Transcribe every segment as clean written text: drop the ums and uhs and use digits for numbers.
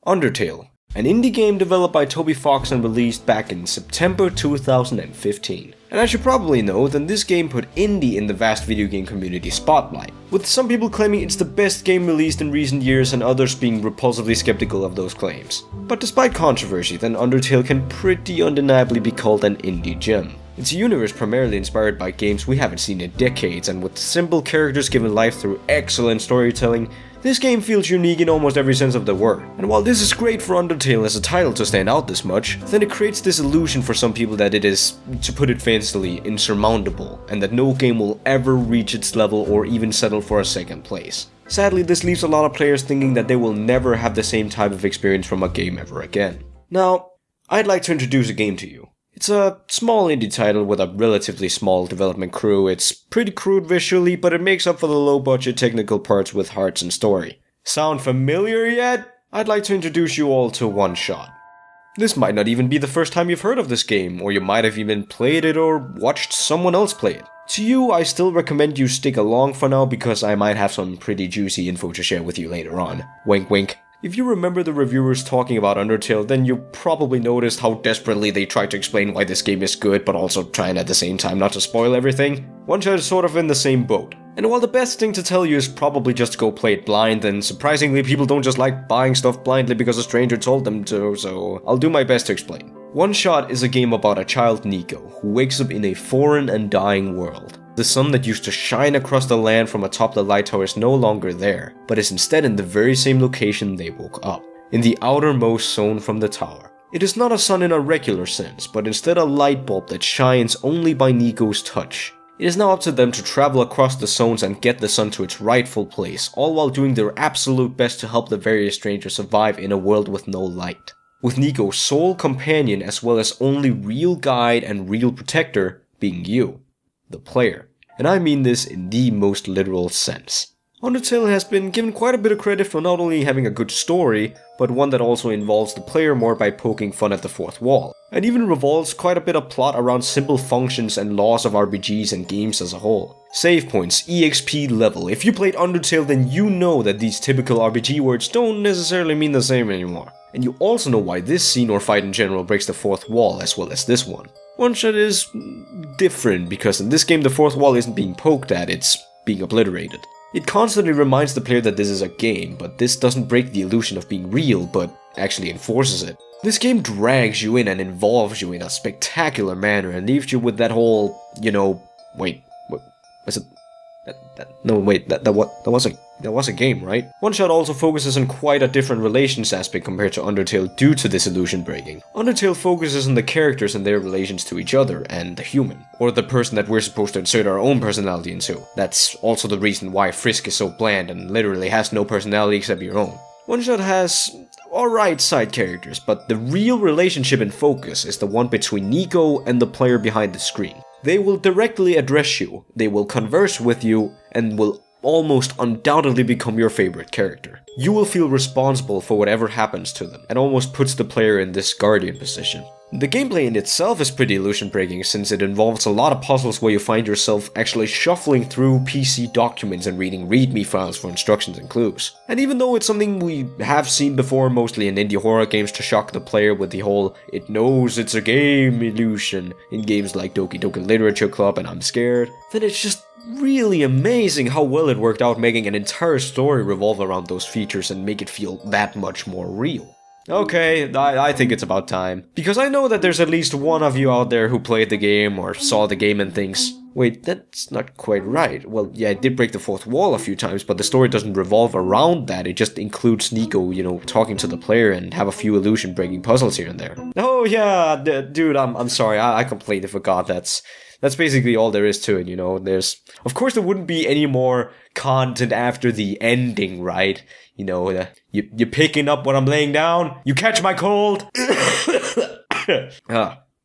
Undertale, an indie game developed by Toby Fox and released back in September 2015. And as you probably know, then this game put indie in the vast video game community spotlight, with some people claiming it's the best game released in recent years and others being repulsively skeptical of those claims. But despite controversy, then Undertale can pretty undeniably be called an indie gem. It's a universe primarily inspired by games we haven't seen in decades, and with simple characters given life through excellent storytelling, this game feels unique in almost every sense of the word. And while this is great for Undertale as a title to stand out this much, then it creates this illusion for some people that it is, to put it fancily, insurmountable, and that no game will ever reach its level or even settle for a second place. Sadly, this leaves a lot of players thinking that they will never have the same type of experience from a game ever again. Now, I'd like to introduce a game to you. It's a small indie title with a relatively small development crew. It's pretty crude visually, but it makes up for the low-budget technical parts with hearts and story. Sound familiar yet? I'd like to introduce you all to OneShot. This might not even be the first time you've heard of this game, or you might have even played it or watched someone else play it. To you, I still recommend you stick along for now because I might have some pretty juicy info to share with you later on. Wink wink. If you remember the reviewers talking about Undertale, then you probably noticed how desperately they tried to explain why this game is good, but also trying at the same time not to spoil everything. OneShot is sort of in the same boat. And while the best thing to tell you is probably just to go play it blind, then surprisingly people don't just like buying stuff blindly because a stranger told them to, so I'll do my best to explain. OneShot is a game about a child Nico, who wakes up in a foreign and dying world. The sun that used to shine across the land from atop the light tower is no longer there, but is instead in the very same location they woke up, in the outermost zone from the tower. It is not a sun in a regular sense, but instead a light bulb that shines only by Nico's touch. It is now up to them to travel across the zones and get the sun to its rightful place, all while doing their absolute best to help the various strangers survive in a world with no light. With Nico's sole companion as well as only real guide and real protector being you, the player. And I mean this in the most literal sense. Undertale has been given quite a bit of credit for not only having a good story, but one that also involves the player more by poking fun at the fourth wall, and even revolves quite a bit of plot around simple functions and laws of RPGs and games as a whole. Save points, EXP level. If you played Undertale, then you know that these typical RPG words don't necessarily mean the same anymore. And you also know why this scene or fight in general breaks the fourth wall as well as this one. OneShot is different because in this game the fourth wall isn't being poked at, it's being obliterated. It constantly reminds the player that this is a game, but this doesn't break the illusion of being real, but actually enforces it. This game drags you in and involves you in a spectacular manner and leaves you with that whole, wait, what was it? That was a game, right? OneShot also focuses on quite a different relations aspect compared to Undertale due to this illusion breaking. Undertale focuses on the characters and their relations to each other and the human, or the person that we're supposed to insert our own personality into. That's also the reason why Frisk is so bland and literally has no personality except your own. OneShot has alright side characters, but the real relationship in focus is the one between Nico and the player behind the screen. They will directly address you, they will converse with you, and will almost undoubtedly become your favorite character. You will feel responsible for whatever happens to them, and almost puts the player in this guardian position. The gameplay in itself is pretty illusion breaking since it involves a lot of puzzles where you find yourself actually shuffling through PC documents and reading readme files for instructions and clues. And even though it's something we have seen before mostly in indie horror games to shock the player with the whole "it knows it's a game" illusion in games like Doki Doki Literature Club and I'm Scared, then it's just really amazing how well it worked out making an entire story revolve around those features and make it feel that much more real. Okay, I think it's about time. Because I know that there's at least one of you out there who played the game or saw the game and thinks, wait, that's not quite right. Well, yeah, it did break the fourth wall a few times, but the story doesn't revolve around that. It just includes Nico, talking to the player and have a few illusion-breaking puzzles here and there. Oh yeah, dude, I'm sorry, I completely forgot that's basically all there is to it, Of course there wouldn't be any more content after the ending, right? You picking up what I'm laying down? You catch my cold?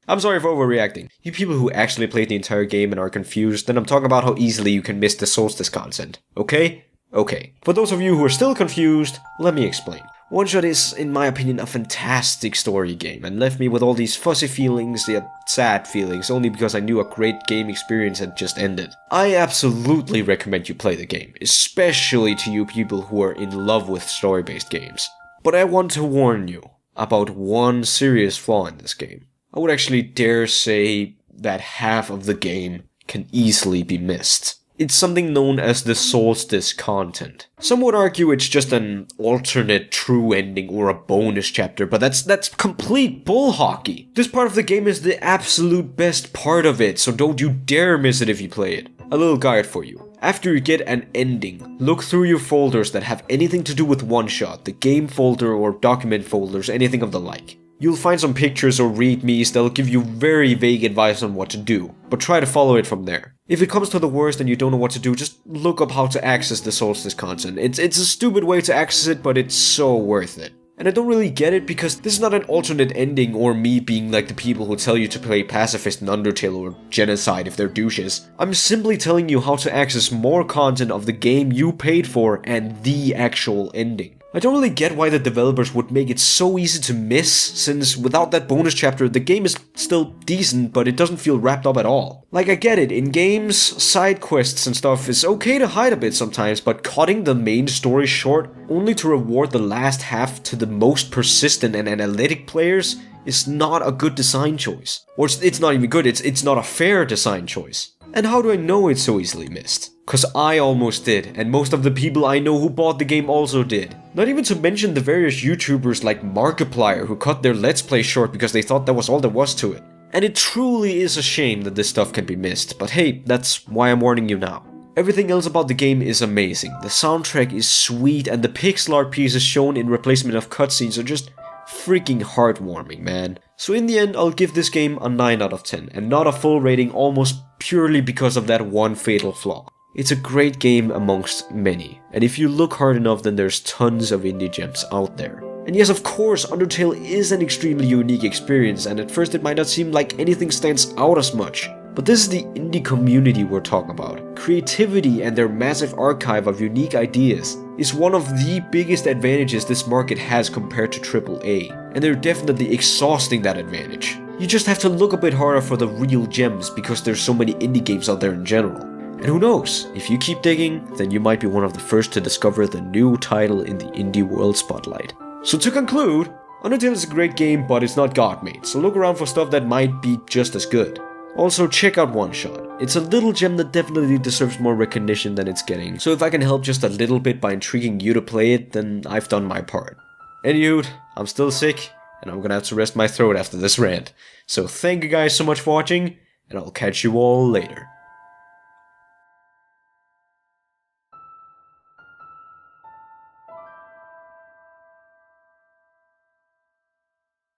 I'm sorry for overreacting. You people who actually played the entire game and are confused, then I'm talking about how easily you can miss the Solstice content. Okay? Okay. For those of you who are still confused, let me explain. OneShot is, in my opinion, a fantastic story game, and left me with all these fuzzy feelings, yet sad feelings, only because I knew a great game experience had just ended. I absolutely recommend you play the game, especially to you people who are in love with story-based games. But I want to warn you about one serious flaw in this game. I would actually dare say that half of the game can easily be missed. It's something known as the Solstice Content. Some would argue it's just an alternate true ending or a bonus chapter, but that's complete bull hockey. This part of the game is the absolute best part of it, so don't you dare miss it if you play it. A little guide for you. After you get an ending, look through your folders that have anything to do with OneShot, the game folder or document folders, anything of the like. You'll find some pictures or readmes that'll give you very vague advice on what to do, but try to follow it from there. If it comes to the worst and you don't know what to do, just look up how to access the Solstice content. It's a stupid way to access it, but it's so worth it. And I don't really get it because this is not an alternate ending or me being like the people who tell you to play pacifist in Undertale or genocide if they're douches. I'm simply telling you how to access more content of the game you paid for and the actual ending. I don't really get why the developers would make it so easy to miss, since without that bonus chapter, the game is still decent, but it doesn't feel wrapped up at all. Like, I get it, in games, side quests and stuff is okay to hide a bit sometimes, but cutting the main story short only to reward the last half to the most persistent and analytic players is not a good design choice. Or it's not even good, it's not a fair design choice. And how do I know it's so easily missed? Cause I almost did, and most of the people I know who bought the game also did. Not even to mention the various YouTubers like Markiplier who cut their Let's Play short because they thought that was all there was to it. And it truly is a shame that this stuff can be missed, but hey, that's why I'm warning you now. Everything else about the game is amazing, the soundtrack is sweet, and the pixel art pieces shown in replacement of cutscenes are just freaking heartwarming, man. So in the end, I'll give this game a 9 out of 10, and not a full rating almost purely because of that one fatal flaw. It's a great game amongst many, and if you look hard enough then there's tons of indie gems out there. And yes, of course, Undertale is an extremely unique experience, and at first it might not seem like anything stands out as much. But this is the indie community we're talking about. Creativity and their massive archive of unique ideas is one of the biggest advantages this market has compared to AAA, and they're definitely exhausting that advantage. You just have to look a bit harder for the real gems because there's so many indie games out there in general. And who knows, if you keep digging, then you might be one of the first to discover the new title in the indie world spotlight. So to conclude, Undertale is a great game, but it's not God-made, so look around for stuff that might be just as good. Also, check out OneShot. It's a little gem that definitely deserves more recognition than it's getting, so if I can help just a little bit by intriguing you to play it, then I've done my part. Anywho, I'm still sick, and I'm gonna have to rest my throat after this rant. So thank you guys so much for watching, and I'll catch you all later.